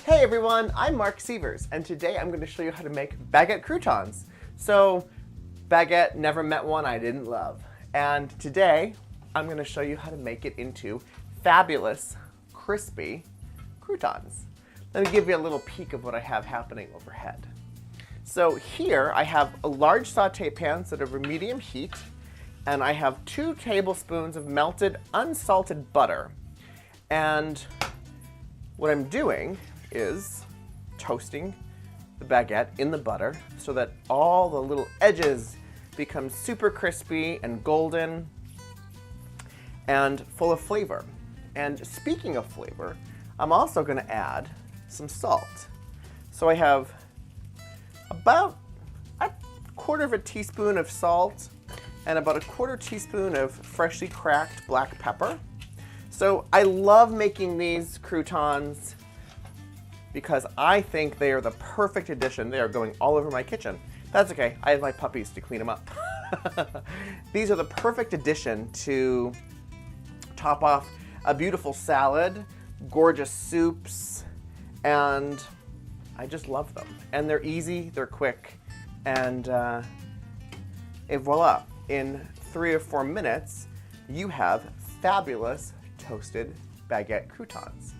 Hey everyone, I'm Mark Sievers, and today I'm going to show you how to make baguette croutons. So, baguette, never met one I didn't love. And today, I'm going to show you how to make it into fabulous, crispy croutons. Let me give you a little peek of what I have happening overhead. So here, I have a large saute pan set over medium heat, and I have 2 tablespoons of melted, unsalted butter. And what I'm doing is toasting the baguette in the butter so that all the little edges become super crispy and golden and full of flavor. And speaking of flavor, I'm also going to add some salt. So I have about a 1/4 teaspoon of salt and about a 1/4 teaspoon of freshly cracked black pepper. So I love making these croutons because I think they are the perfect addition. They are going all over my kitchen. That's okay, I have my puppies to clean them up. These are the perfect addition to top off a beautiful salad, gorgeous soups, and I just love them. And they're easy, they're quick, and voila, in 3 or 4 minutes, you have fabulous toasted baguette croutons.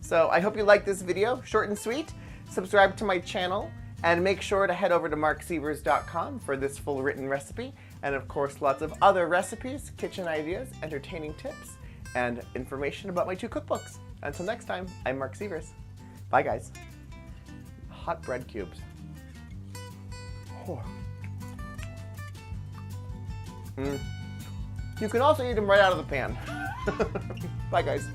So I hope you liked this video, short and sweet. Subscribe to my channel and make sure to head over to marcsievers.com for this full written recipe, and of course lots of other recipes, kitchen ideas, entertaining tips, and information about my 2 cookbooks. Until next time, I'm Mark Sievers. Bye guys. Hot bread cubes. Oh. You can also eat them right out of the pan. Bye guys.